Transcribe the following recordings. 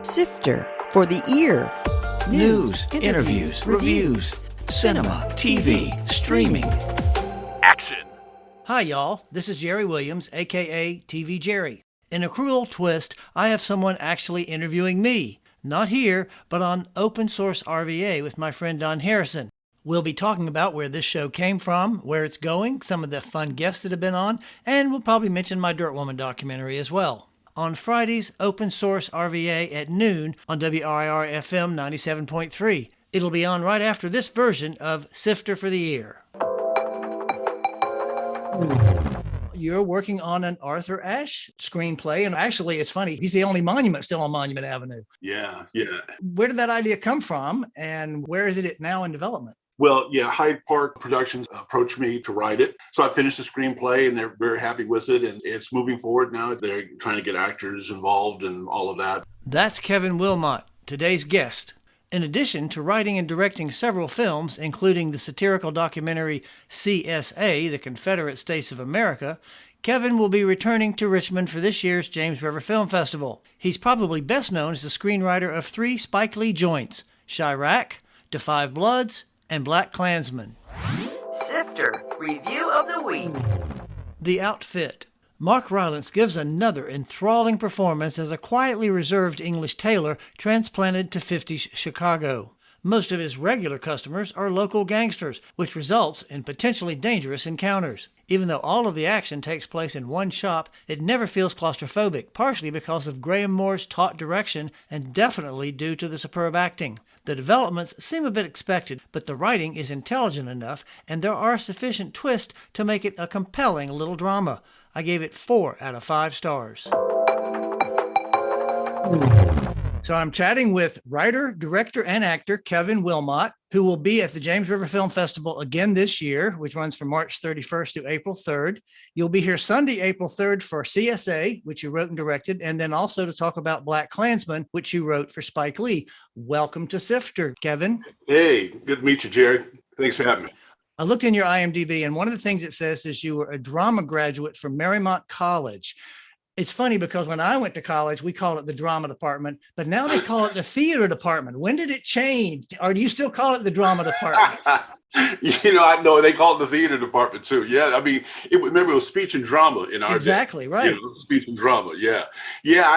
Sifter for the ear. News, interviews, reviews, cinema, TV, streaming. Action! Hi, y'all. This is Jerry Williams, a.k.a. TV Jerry. In a cruel twist, I have someone actually interviewing me. Not here, but on Open Source RVA with my friend Don Harrison. We'll be talking about where this show came from, where it's going, some of the fun guests that have been on, and we'll probably mention my Dirt Woman documentary as well. On Fridays, Open Source RVA at noon on WRIR FM 97.3. It'll be on right after this version of Sifter for the Ear. You're working on an Arthur Ashe screenplay, and actually, it's funny, he's the only monument still on Monument Avenue. Yeah. Where did that idea come from, and where is it now in development? Well, yeah, Hyde Park Productions approached me to write it. So I finished the screenplay and they're very happy with it. And it's moving forward now. They're trying to get actors involved and all of that. That's Kevin Wilmott, today's guest. In addition to writing and directing several films, including the satirical documentary CSA, The Confederate States of America, Kevin will be returning to Richmond for this year's James River Film Festival. He's probably best known as the screenwriter of 3 Spike Lee joints, Chirac, Da 5 Bloods, and Black Klansman. Sifter Review of the Week. The Outfit. Mark Rylance gives another enthralling performance as a quietly reserved English tailor transplanted to 50s Chicago. Most of his regular customers are local gangsters, which results in potentially dangerous encounters. Even though all of the action takes place in one shop, it never feels claustrophobic, partially because of Graham Moore's taut direction and definitely due to the superb acting. The developments seem a bit expected, but the writing is intelligent enough, and there are sufficient twists to make it a compelling little drama. I gave it 4 out of 5 stars. So I'm chatting with writer, director, and actor Kevin Wilmott, who will be at the James River Film Festival again this year, which runs from March 31st to April 3rd. You'll be here Sunday, April 3rd for CSA, which you wrote and directed, and then also to talk about Black Klansman, which you wrote for Spike Lee. Welcome to Sifter, Kevin. Hey, good to meet you, Jerry. Thanks for having me. I looked in your IMDb, and one of the things it says is you were a drama graduate from Marymount College. It's funny because when I went to college, we called it the drama department, but now they call it the theater department. When did it change? Or do you still call it the drama department? I know they call it the theater department too. Yeah, I mean, remember it was speech and drama in our Exactly, day. right. Speech and drama, yeah.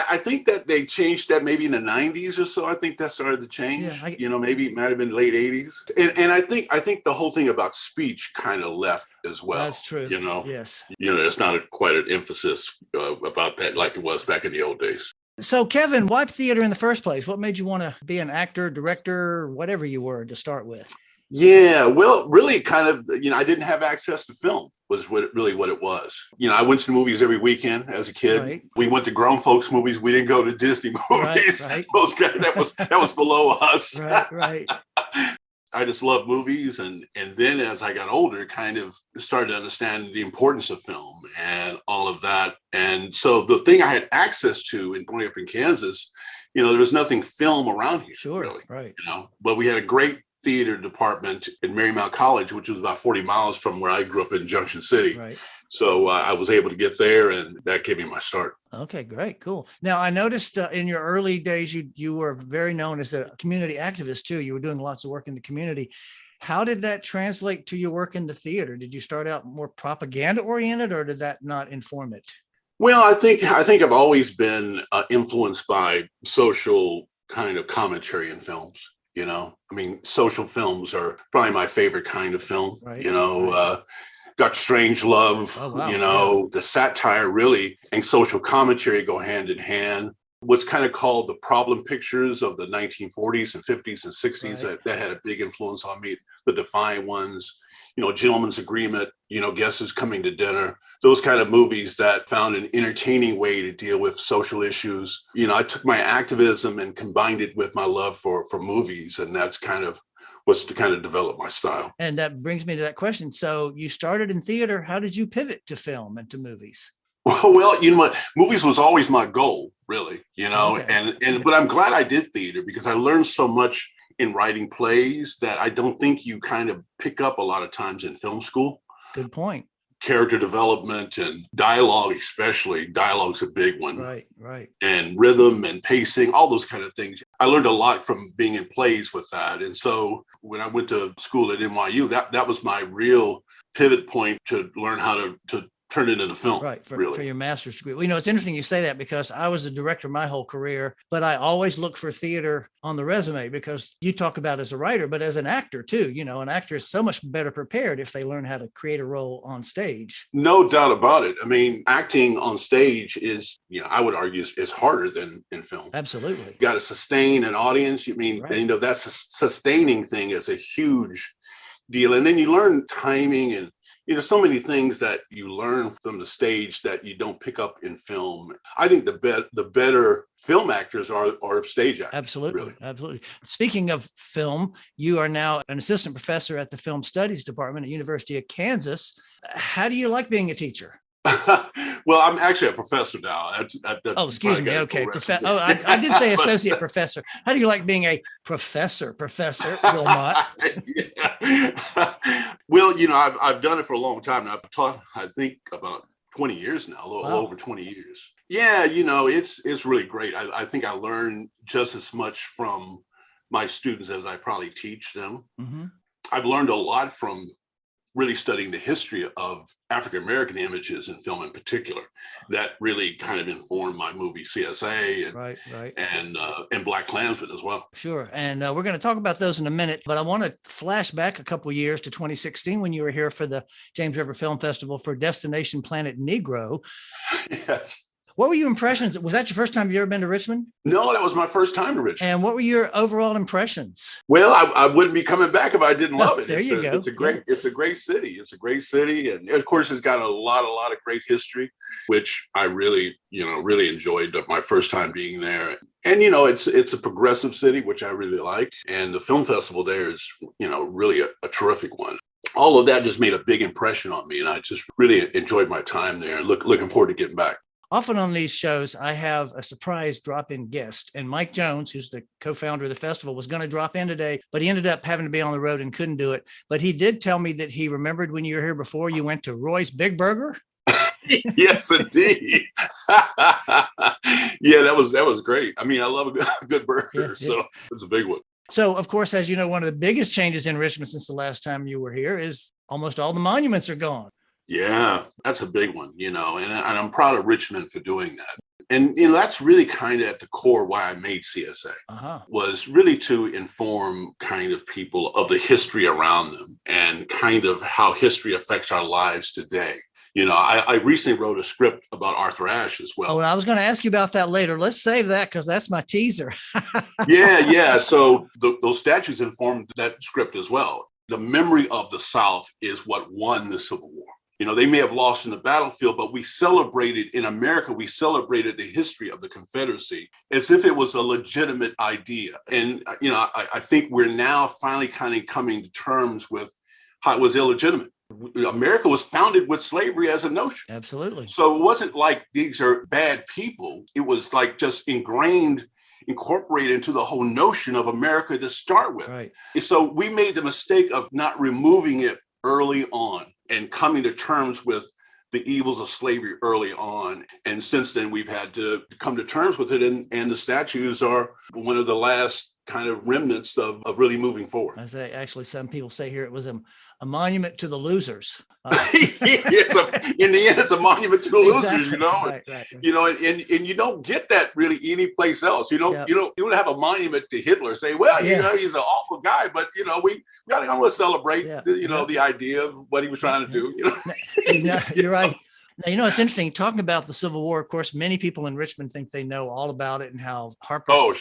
I think that they changed that maybe in the 90s or so. I think that started to change. Yeah, maybe it might have been late 80s. And I think the whole thing about speech kind of left as well. That's true. Yes. It's not quite an emphasis about that like it was back in the old days. So, Kevin, why theater in the first place? What made you want to be an actor, director, whatever you were to start with? Yeah, well, really kind of, I didn't have access to film was what it was. I went to the movies every weekend as a kid. Right. We went to grown folks movies. We didn't go to Disney movies. Right. That was below us. Right. I just loved movies. And then as I got older, kind of started to understand the importance of film and all of that. And so the thing I had access to in growing up in Kansas, there was nothing film around here. Sure, really. Right. But we had a great theater department at Marymount College, which was about 40 miles from where I grew up in Junction City. Right. So I was able to get there, and that gave me my start. Okay, great, cool. Now, I noticed in your early days, you were very known as a community activist too. You were doing lots of work in the community. How did that translate to your work in the theater? Did you start out more propaganda oriented, or did that not inform it? Well, I think I've always been influenced by social kind of commentary in films. Social films are probably my favorite kind of film. Right. Dr. Strangelove, oh, wow. The satire really and social commentary go hand in hand. What's kind of called the problem pictures of the 1940s and 50s and 60s, right. that had a big influence on me. The Defiant Ones, Gentleman's Agreement, Guess Who's Coming to Dinner. Those kind of movies that found an entertaining way to deal with social issues. I took my activism and combined it with my love for movies. And that's kind of what's to kind of develop my style. And that brings me to that question. So you started in theater. How did you pivot to film and to movies? Well, movies was always my goal, really, okay. But I'm glad I did theater because I learned so much in writing plays that I don't think you kind of pick up a lot of times in film school. Good point. character development and dialogue, especially. Dialogue's a big one. Right. And rhythm and pacing, all those kind of things. I learned a lot from being in plays with that. And so when I went to school at NYU, that was my real pivot point to learn how to turn it into film. Right, for really. your master's degree. Well, it's interesting you say that because I was a director my whole career, but I always look for theater on the resume because you talk about as a writer, but as an actor too. An actor is so much better prepared if they learn how to create a role on stage. No doubt about it. I mean, acting on stage is, I would argue is harder than in film. Absolutely. You got to sustain an audience. Right. That's a sustaining thing is a huge deal. And then you learn timing and so many things that you learn from the stage that you don't pick up in film. I think the better film actors are stage actors. Absolutely. Really. Absolutely. Speaking of film, you are now an assistant professor at the Film Studies Department at University of Kansas. How do you like being a teacher? Well, I'm actually a professor now. Excuse me. Okay. I did say associate professor. How do you like being a professor, Wilmott? Well, I've done it for a long time now. I've taught, I think, about 20 years now, a little over 20 years. Yeah, it's really great. I think I learn just as much from my students as I probably teach them. Mm-hmm. I've learned a lot from really studying the history of African-American images in film in particular. That really kind of informed my movie CSA and right. and Black Klansman as well. Sure. And we're going to talk about those in a minute, but I want to flash back a couple of years to 2016 when you were here for the James River Film Festival for Destination Planet Negro. Yes. What were your impressions? Was that your first time you ever been to Richmond? No, that was my first time to Richmond. And what were your overall impressions? Well, I wouldn't be coming back if I didn't love it. There you go. It's a great city. It's a great city. And of course, it's got a lot of great history, which I really enjoyed my first time being there. And, it's a progressive city, which I really like. And the film festival there is, really a terrific one. All of that just made a big impression on me. And I just really enjoyed my time there and looking forward to getting back. Often on these shows, I have a surprise drop-in guest. And Mike Jones, who's the co-founder of the festival, was going to drop in today, but he ended up having to be on the road and couldn't do it. But he did tell me that he remembered when you were here before, you went to Roy's Big Burger. Yes, indeed. Yeah, that was great. I mean, I love a good burger, so it's a big one. So, of course, as you know, one of the biggest changes in Richmond since the last time you were here is almost all the monuments are gone. Yeah, that's a big one, and I'm proud of Richmond for doing that. And, that's really kind of at the core why I made CSA, was really to inform kind of people of the history around them and kind of how history affects our lives today. I recently wrote a script about Arthur Ashe as well. Oh, I was going to ask you about that later. Let's save that because that's my teaser. Yeah. So those statues informed that script as well. The memory of the South is what won the Civil War. They may have lost in the battlefield, but we celebrated in America, we celebrated the history of the Confederacy as if it was a legitimate idea. And, I think we're now finally kind of coming to terms with how it was illegitimate. America was founded with slavery as a notion. Absolutely. So it wasn't like these are bad people. It was like just incorporated into the whole notion of America to start with. Right. So we made the mistake of not removing it early on and coming to terms with the evils of slavery early on. And since then, we've had to come to terms with it. And the statues are one of the last kind of remnants of really moving forward. I say, actually, some people say here it was a monument to the losers. In the end, it's a monument to the losers, Right. And you don't get that really any place else. You don't have a monument to Hitler. Say, well, he's an awful guy, but we got to celebrate, the idea of what he was trying to do. You're right. Now, it's interesting talking about the Civil War. Of course, many people in Richmond think they know all about it and how Harper's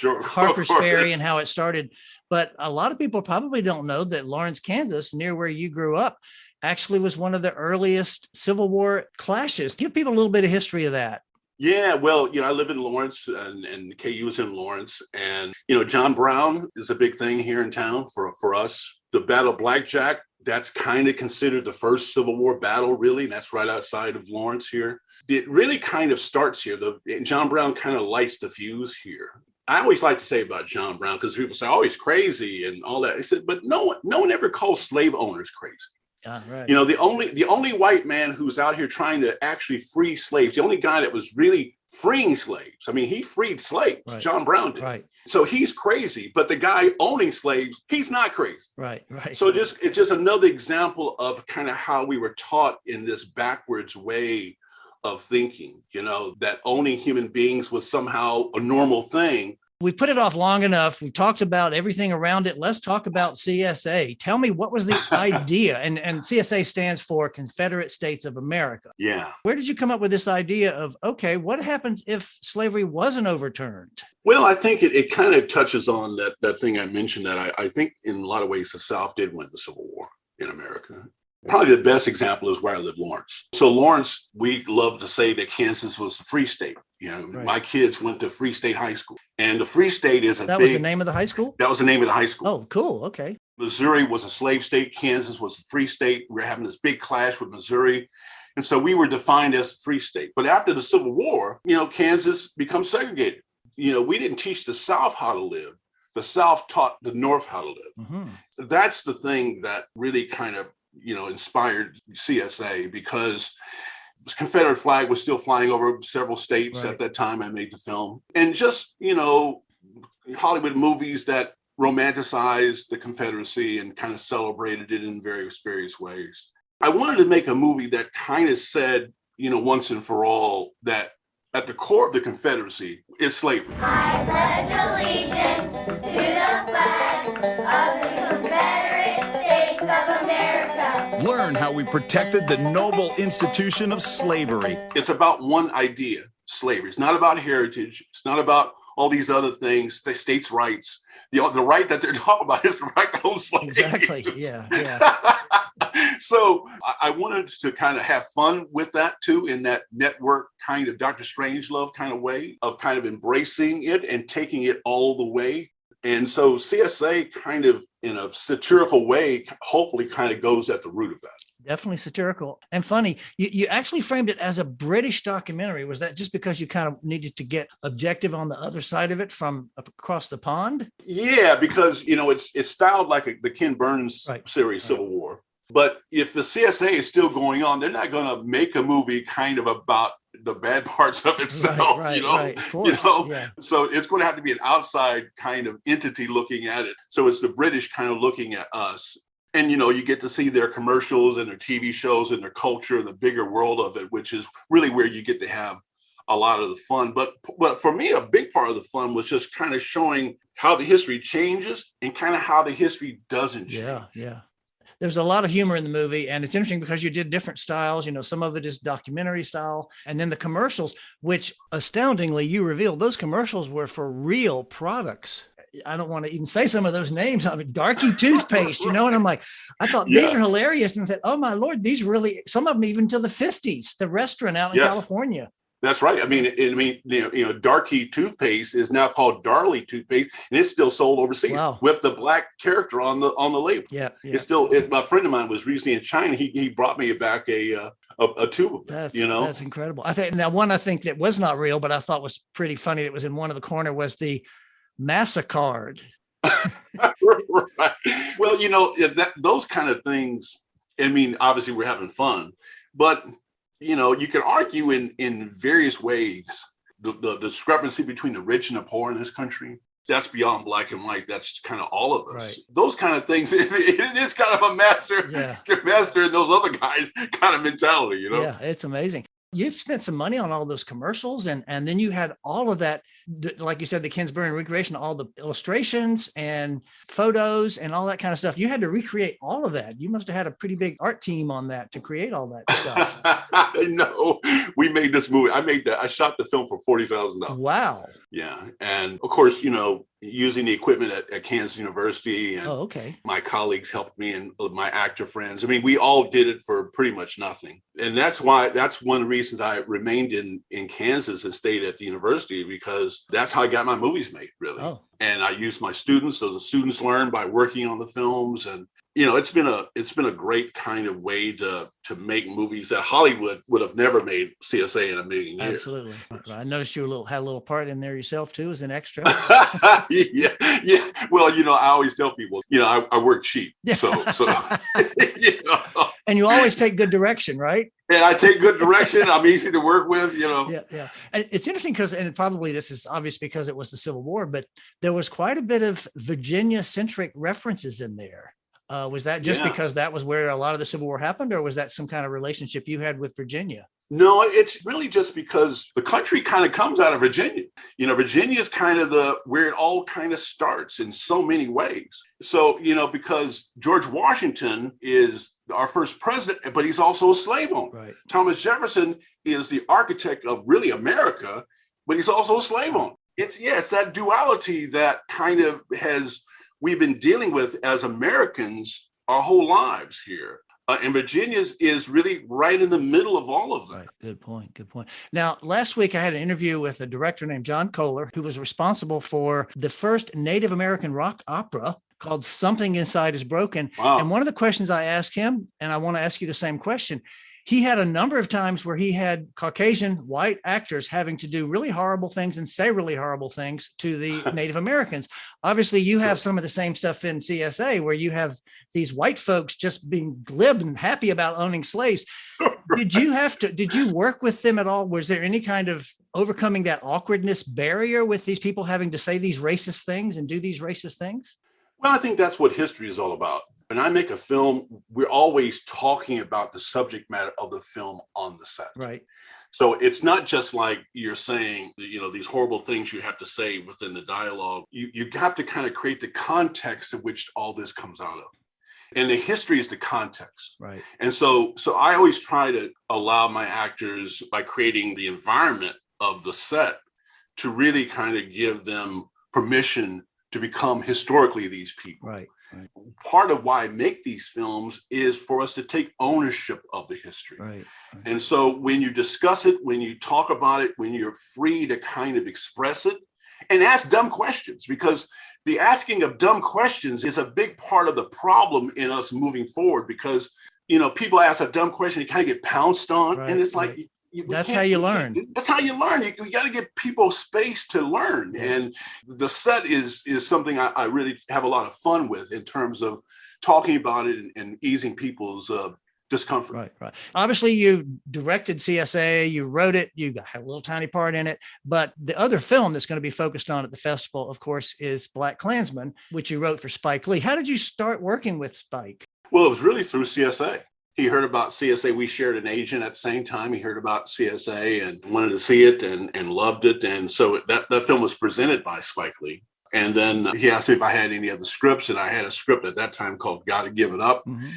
Ferry and how it started. But a lot of people probably don't know that Lawrence, Kansas, near where you grew up, actually was one of the earliest Civil War clashes. Give people a little bit of history of that. Yeah, well, I live in Lawrence and KU is in Lawrence. And, John Brown is a big thing here in town for us. The Battle of Blackjack, that's kind of considered the first Civil War battle, really. And that's right outside of Lawrence here. It really kind of starts here. John Brown kind of lights the fuse here. I always like to say about John Brown, because people say, oh, he's crazy and all that. I said, but no one ever calls slave owners crazy. Right. You know, the only white man who's out here trying to actually free slaves, the only guy that was really freeing slaves. I mean, he freed slaves. Right. John Brown did. Right. So he's crazy, but the guy owning slaves, he's not crazy. Right. So it's just another example of kind of how we were taught in this backwards way of thinking, you know, that owning human beings was somehow a normal thing. We've put it off long enough. We've talked about everything around it. Let's talk about CSA. Tell me, what was the idea? And CSA stands for Confederate States of America. Yeah. Where did you come up with this idea of, okay, what happens if slavery wasn't overturned? Well, I think it kind of touches on that thing I mentioned, that I think in a lot of ways the South did win the Civil War in America. Probably the best example is where I live, Lawrence. So Lawrence, we love to say that Kansas was the Free State. You know, Right. My kids went to Free State High School, and the Free State is That was the name of the high school? That was the name of the high school. Oh, cool. Okay. Missouri was a slave state. Kansas was a free state. We were having this big clash with Missouri. And so we were defined as a free state. But after the Civil War, you know, Kansas becomes segregated. You know, we didn't teach the South how to live. The South taught the North how to live. Mm-hmm. That's the thing that really kind of, you know, inspired CSA, because the Confederate flag was still flying over several states Right. at that time I made the film. And just, you know, Hollywood movies that romanticized the Confederacy and kind of celebrated it in various ways. I wanted to make a movie that kind of said, you know, once and for all, that at the core of the Confederacy is slavery. I pledge allegiance to the flag of the Confederate States of America. Learn how we protected the noble institution of slavery. It's about one idea, slavery. It's not about heritage. It's not about all these other things, the states' rights. The right that they're talking about is the right to own slaves. Exactly. Yeah. So I wanted to kind of have fun with that too, in that network kind of Dr. Strangelove kind of way of kind of embracing it and taking it all the way. And so CSA kind of in a satirical way, hopefully kind of goes at the root of that. Definitely satirical and funny. You actually framed it as a British documentary. Was that just because you kind of needed to get objective on the other side of it from across the pond? Yeah, because, you know, it's styled like the Ken Burns Right. series, Civil War. But if the CSA is still going on, they're not going to make a movie kind of about the bad parts of itself, Right, you know. right, of course, yeah. So it's going to have to be an outside kind of entity looking at it. So it's the British kind of looking at us. And, you know, you get to see their commercials and their TV shows and their culture and the bigger world of it, which is really where you get to have a lot of the fun. But for me, a big part of the fun was just kind of showing how the history changes and kind of how the history doesn't change. Yeah. There's a lot of humor in the movie, and it's interesting because you did different styles. You know, some of it is documentary style, and then the commercials, which astoundingly you revealed those commercials were for real products. I don't want to even say some of those names. I mean, Darky toothpaste, you know, and I'm like, I thought these are hilarious. And I thought, oh my Lord, these really, some of them even to the 50s, the restaurant out in California. That's right. I mean, you know, Darky toothpaste is now called Darley toothpaste, and it's still sold overseas with the black character on the label. Yeah. It's still. My friend of mine was recently in China. He brought me back a tube of it. You know, that's incredible. I think now one I think that was not real, but I thought was pretty funny. That was in one of the corner was the MasterCard. Right. Well, you know, those kind of things. I mean, obviously we're having fun, but you know, you can argue in various ways the discrepancy between the rich and the poor in this country. That's beyond black and white. That's kind of all of us. Right. Those kind of things. It is kind of a master and those other guys kind of mentality, you know? Yeah, it's amazing. You've spent some money on all those commercials, and then you had all of that, like you said, the Kinsbury recreation, all the illustrations and photos and all that kind of stuff. You had to recreate all of that. You must have had a pretty big art team on that to create all that stuff. No, we made this movie. I shot the film for $40,000. Wow. Yeah. And of course, you know, using the equipment at Kansas University, and my colleagues helped me, and my actor friends. I mean, we all did it for pretty much nothing. And that's one of the reasons I remained in Kansas and stayed at the university, because that's how I got my movies made, really. And I used my students. So the students learned by working on the films. And, it's been a great kind of way to make movies that Hollywood would have never made CSA in a million years. Absolutely. I noticed you had a little part in there yourself too, as an extra. yeah. Well, I always tell people, I work cheap. So And you always take good direction, right? And I take good direction. I'm easy to work with, Yeah. And it's interesting because, and probably this is obvious because it was the Civil War, but there was quite a bit of Virginia-centric references in there. Was that just because that was where a lot of the Civil War happened, or was that some kind of relationship you had with Virginia? No, it's really just because the country kind of comes out of Virginia. Virginia is kind of where it all kind of starts in so many ways. So, because George Washington is our first president, but he's also a slave owner. Right. Thomas Jefferson is the architect of really America, but he's also a slave owner. It's that duality that kind of we've been dealing with as Americans our whole lives here. And Virginia is really right in the middle of all of them. Right. Good point. Now, last week I had an interview with a director named John Kohler, who was responsible for the first Native American rock opera called Something Inside Is Broken. Wow. And one of the questions I asked him, and I want to ask you the same question, he had a number of times where he had Caucasian white actors having to do really horrible things and say really horrible things to the Native Americans. Obviously, you have some of the same stuff in CSA where you have these white folks just being glib and happy about owning slaves. Did you work with them at all? Was there any kind of overcoming that awkwardness barrier with these people having to say these racist things and do these racist things? Well, I think that's what history is all about. When I make a film, we're always talking about the subject matter of the film on the set. Right. So it's not just like you're saying, these horrible things you have to say within the dialogue. You have to kind of create the context in which all this comes out of. And the history is the context. Right. And so I always try to allow my actors, by creating the environment of the set, to really kind of give them permission to become historically these people. Right. Part of why I make these films is for us to take ownership of the history. Right. And so when you discuss it, when you talk about it, when you're free to kind of express it and ask dumb questions, because the asking of dumb questions is a big part of the problem in us moving forward, because, people ask a dumb question, you kind of get pounced on. Right, and it's like, right. That's how you learn. That's how you learn. You got to give people space to learn. Yeah. And the set is something I really have a lot of fun with in terms of talking about it and easing people's discomfort. Right. Obviously, you directed CSA, you wrote it, you had a little tiny part in it. But the other film that's going to be focused on at the festival, of course, is BlacKkKlansman, which you wrote for Spike Lee. How did you start working with Spike? Well, it was really through CSA. He heard about CSA. We shared an agent at the same time. He heard about CSA and wanted to see it and loved it. And so that film was presented by Spike Lee. And then he asked me if I had any other scripts. And I had a script at that time called Gotta Give It Up. Mm-hmm.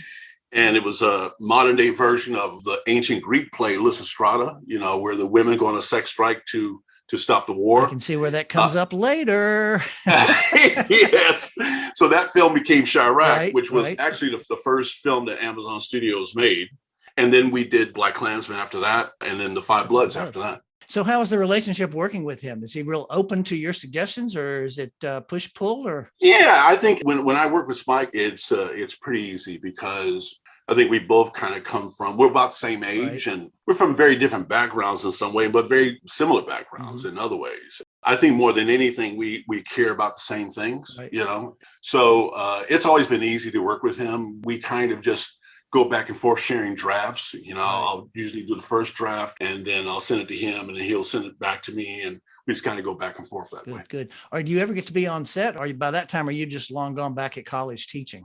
And it was a modern day version of the ancient Greek play Lysistrata, where the women go on a sex strike to stop the war. I can see where that comes up later. Yes. So that film became Chirac, Right, which was right. actually the first film that Amazon Studios made. And then we did BlacKkKlansman after that, and then The Five Bloods after that. So how is the relationship working with him? Is he real open to your suggestions, or is it push-pull? Or Yeah, I think when I work with Spike, it's pretty easy, because I think we both kind of we're about the same age, Right. and we're from very different backgrounds in some way, but very similar backgrounds Mm-hmm. in other ways. I think more than anything, we care about the same things, Right. So it's always been easy to work with him. We kind of just go back and forth sharing drafts. I'll usually do the first draft, and then I'll send it to him, and then he'll send it back to me, and we just kind of go back and forth that way. Good. Or do you ever get to be on set? Or by that time, are you just long gone back at college teaching?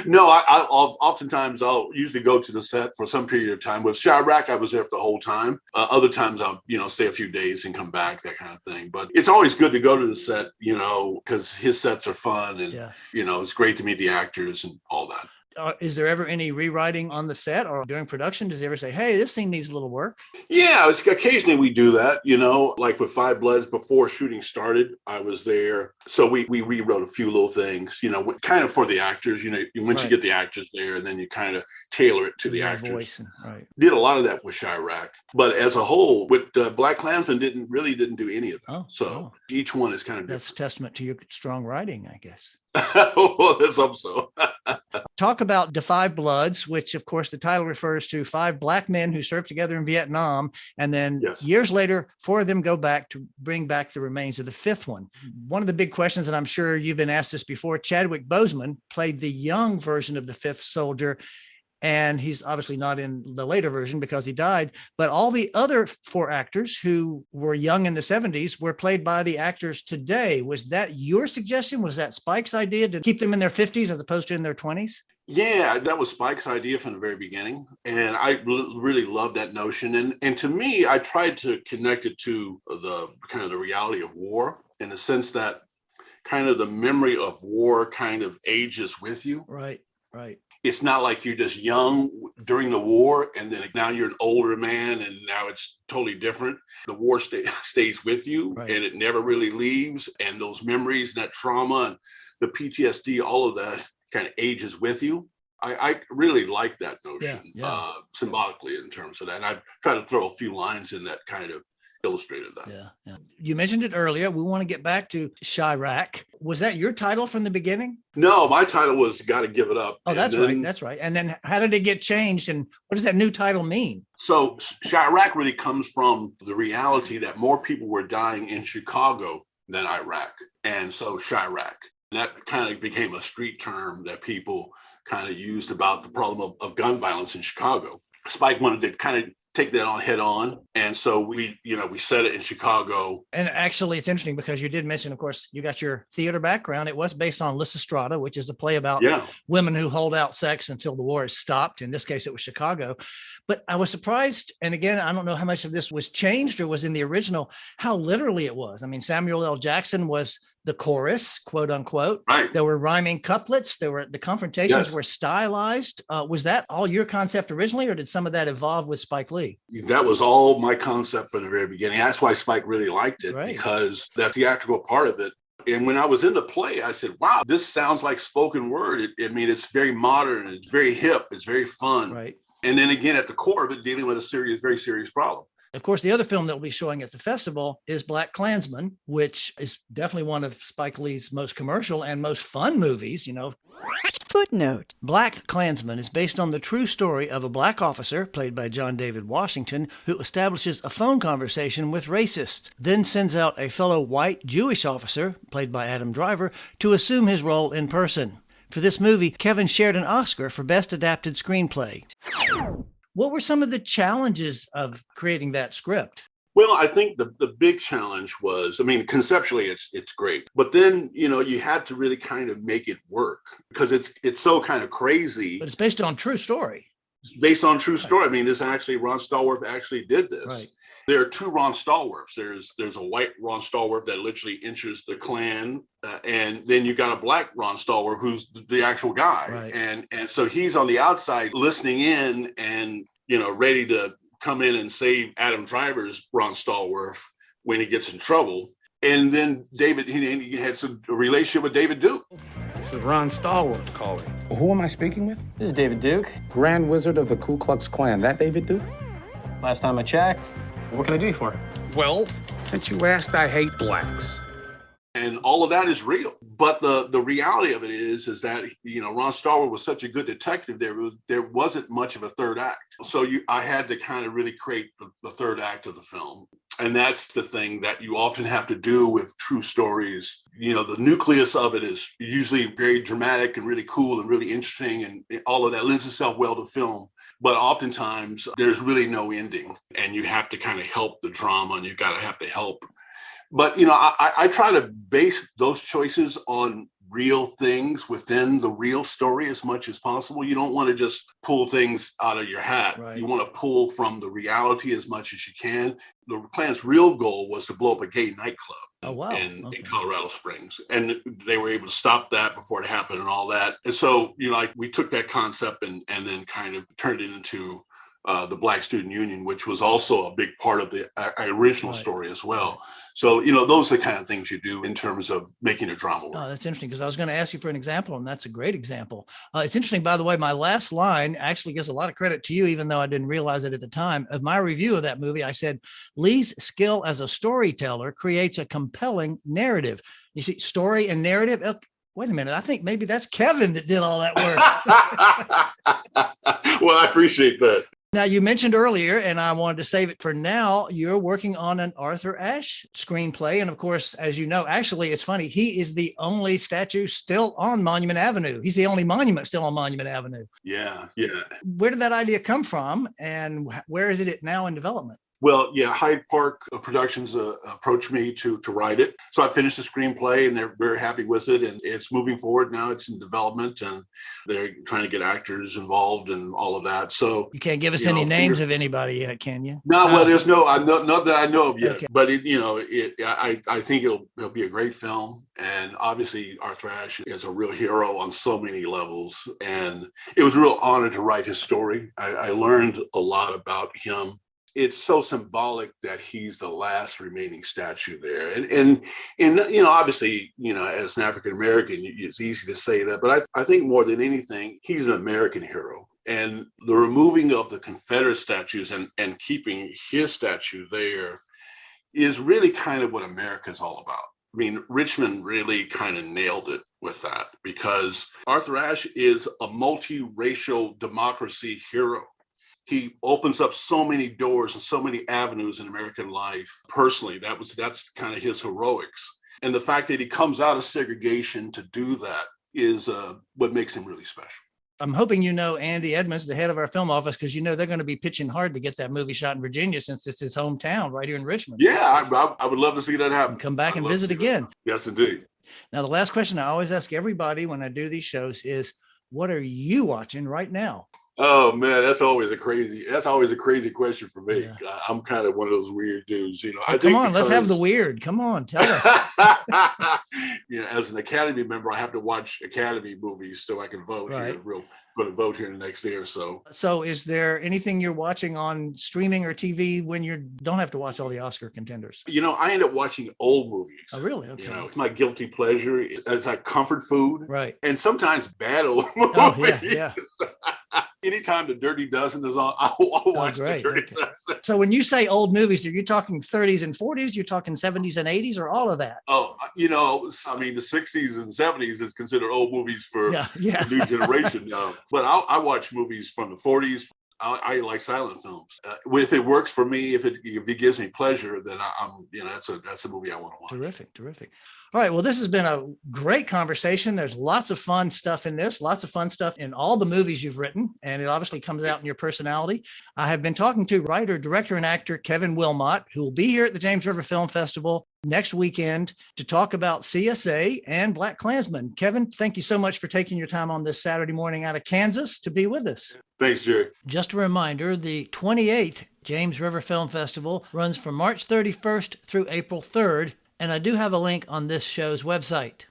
No, oftentimes I'll usually go to the set for some period of time. With Chirac, I was there for the whole time. Other times I'll, stay a few days and come back, that kind of thing. But it's always good to go to the set, because his sets are fun, and, Yeah. it's great to meet the actors and all that. Is there ever any rewriting on the set or during production? Does he ever say, hey, this scene needs a little work? Yeah, occasionally we do that, like with Five Bloods before shooting started, I was there. So we rewrote a few little things, kind of for the actors, once you get the actors there and then you kind of tailor it to the actors. Voice right. Did a lot of that with Chirac, but as a whole, with Black Klansman didn't do any of that. Each one is kind of different. That's a testament to your strong writing, I guess. Well, let's hope so. Talk about the Five Bloods, which of course the title refers to 5 black men who served together in Vietnam. And then years later, 4 of them go back to bring back the remains of the 5th one. One of the big questions, and I'm sure you've been asked this before, Chadwick Boseman played the young version of the 5th soldier. And he's obviously not in the later version because he died. But all the other 4 actors who were young in the 70s were played by the actors today. Was that your suggestion? Was that Spike's idea to keep them in their 50s as opposed to in their 20s? Yeah, that was Spike's idea from the very beginning. And I really love that notion. And to me, I tried to connect it to the kind of the reality of war in the sense that kind of the memory of war kind of ages with you. Right. It's not like you're just young during the war and then now you're an older man and now it's totally different. The war stays with you and it never really leaves. And those memories, that trauma and the PTSD, all of that kind of ages with you. I really like that notion symbolically in terms of that. And I try to throw a few lines in that kind of illustrated that. Yeah. You mentioned it earlier. We want to get back to Chirac. Was that your title from the beginning? No, my title was Gotta Give It Up. Oh, that's right. That's right. And then how did it get changed? And what does that new title mean? So Chirac really comes from the reality that more people were dying in Chicago than Iraq. And so Chirac, that kind of became a street term that people kind of used about the problem of gun violence in Chicago. Spike wanted to kind of take that on head on. And so we set it in Chicago. And actually, it's interesting because you did mention, of course, you got your theater background. It was based on Lysistrata, which is a play about women who hold out sex until the war is stopped. In this case, it was Chicago. But I was surprised. And again, I don't know how much of this was changed or was in the original, how literally it was. I mean, Samuel L. Jackson was the chorus, quote unquote. Right. There were rhyming couplets. The confrontations were stylized. Was that all your concept originally, or did some of that evolve with Spike Lee? That was all my concept from the very beginning. That's why Spike really liked it, because that theatrical part of it. And when I was in the play, I said, wow, this sounds like spoken word. It's very modern. It's very hip. It's very fun. Right. And then again, at the core of it, dealing with a very serious problem. Of course, the other film that will be showing at the festival is Black Klansman, which is definitely one of Spike Lee's most commercial and most fun movies, Footnote. Black Klansman is based on the true story of a black officer, played by John David Washington, who establishes a phone conversation with racists, then sends out a fellow white Jewish officer, played by Adam Driver, to assume his role in person. For this movie, Kevin shared an Oscar for Best Adapted Screenplay. What were some of the challenges of creating that script? Well, I think the big challenge was, conceptually it's great, but then, you had to really kind of make it work because it's so kind of crazy. But it's based on true story. It's based on true story. This actually, Ron Stallworth actually did this. Right. There are 2 Ron Stallworths. There's a white Ron Stallworth that literally enters the Klan, and then you got a black Ron Stallworth who's the actual guy. Right. And so he's on the outside listening in and, ready to come in and save Adam Driver's Ron Stallworth when he gets in trouble. And then David, he had a relationship with David Duke. This is Ron Stallworth calling. Who am I speaking with? This is David Duke. Grand Wizard of the Ku Klux Klan. That David Duke? Last time I checked. What can I do you for? Well, since you asked, I hate blacks. And all of that is real. But the reality of it is that, Ron Stallworth was such a good detective, there wasn't much of a third act. So I had to kind of really create the third act of the film. And that's the thing that you often have to do with true stories. The nucleus of it is usually very dramatic and really cool and really interesting. And all of that lends itself well to film. But oftentimes there's really no ending and you have to kind of help the drama and you have to help. But, I try to base those choices on real things within the real story as much as possible. You don't want to just pull things out of your hat. Right. You want to pull from the reality as much as you can. The plan's real goal was to blow up a gay nightclub. Oh, wow. In Colorado Springs. And they were able to stop that before it happened and all that. And so, like we took that concept and then kind of turned it into the Black Student Union, which was also a big part of the original story as well. So, those are the kind of things you do in terms of making a drama work. Oh, that's interesting, because I was going to ask you for an example, and that's a great example. It's interesting, by the way, my last line actually gives a lot of credit to you, even though I didn't realize it at the time. Of my review of that movie, I said, Lee's skill as a storyteller creates a compelling narrative. You see, story and narrative. Wait a minute. I think maybe that's Kevin that did all that work. Well, I appreciate that. Now, you mentioned earlier, and I wanted to save it for now, you're working on an Arthur Ashe screenplay. And of course, as you know, actually, it's funny, he is the only statue still on Monument Avenue. He's the only monument still on Monument Avenue. Yeah. Where did that idea come from, and where is it now in development? Well, yeah, Hyde Park Productions approached me to write it. So I finished the screenplay and they're very happy with it. And it's moving forward now. It's in development and they're trying to get actors involved and all of that. So you can't give us any names of anybody yet, can you? No, well, there's not that I know of yet. Okay. But I think it'll be a great film. And obviously Arthur Ashe is a real hero on so many levels. And it was a real honor to write his story. I learned a lot about him. It's so symbolic that he's the last remaining statue there. And obviously, as an African-American, it's easy to say that, but I think more than anything, he's an American hero. And the removing of the Confederate statues and keeping his statue there is really kind of what America's all about. I mean, Richmond really kind of nailed it with that, because Arthur Ashe is a multiracial democracy hero. He opens up so many doors and so many avenues in American life. Personally, that's kind of his heroics. And the fact that he comes out of segregation to do that is what makes him really special. I'm hoping Andy Edmonds, the head of our film office, because they're going to be pitching hard to get that movie shot in Virginia, since it's his hometown right here in Richmond. Yeah, I would love to see that happen. Come back and visit again. Yes, indeed. Now, the last question I always ask everybody when I do these shows is, what are you watching right now? Oh man, that's always a crazy question for me. Yeah. I'm kind of one of those weird dudes, Come on, let's have the weird. Come on, tell us. As an Academy member, I have to watch Academy movies so I can vote. Right. Going to vote here in the next day or so. So, is there anything you're watching on streaming or TV when you don't have to watch all the Oscar contenders? I end up watching old movies. Oh, really? Okay. It's my guilty pleasure. It's like comfort food, right? And sometimes bad old movies. Oh, yeah. Anytime the Dirty Dozen is on, I'll watch the Dirty Dozen. So when you say old movies, are you talking 30s and 40s? You're talking 70s and 80s, or all of that? Oh, the 60s and 70s is considered old movies for the new generation. But I watch movies from the 40s. I like silent films. If it works for me, if it gives me pleasure, then that's a movie I want to watch. Terrific. All right. Well, this has been a great conversation. There's lots of fun stuff in this, lots of fun stuff in all the movies you've written, and it obviously comes out in your personality. I have been talking to writer, director, and actor Kevin Wilmott, who will be here at the James River Film Festival next weekend to talk about CSA and Black Klansman. Kevin, thank you so much for taking your time on this Saturday morning out of Kansas to be with us. Thanks, Jerry. Just a reminder, the 28th James River Film Festival runs from March 31st through April 3rd. And I do have a link on this show's website.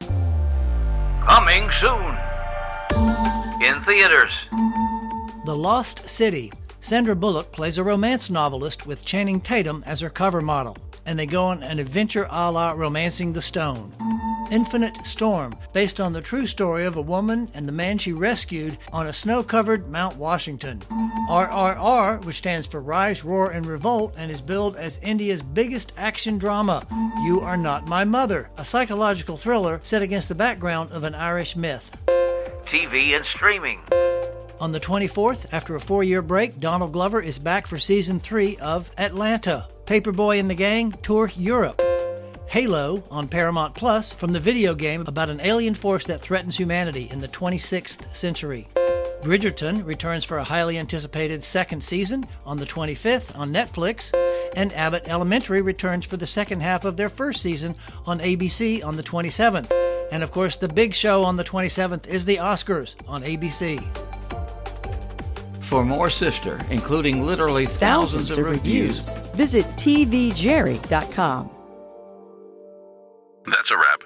Coming soon. In theaters. The Lost City. Sandra Bullock plays a romance novelist with Channing Tatum as her cover model, and they go on an adventure a la Romancing the Stone. Infinite Storm, based on the true story of a woman and the man she rescued on a snow-covered Mount Washington. RRR, which stands for Rise, Roar, and Revolt, and is billed as India's biggest action drama. You Are Not My Mother, a psychological thriller set against the background of an Irish myth. TV and streaming. On the 24th, after a 4-year break, Donald Glover is back for Season 3 of Atlanta. Paperboy and the Gang tour Europe. Halo on Paramount Plus, from the video game about an alien force that threatens humanity in the 26th century. Bridgerton returns for a highly anticipated second season on the 25th on Netflix, and Abbott Elementary returns for the second half of their first season on ABC on the 27th. And of course, the big show on the 27th is the Oscars on ABC. For more Sister, including literally thousands of reviews, Visit tvjerry.com. That's a wrap.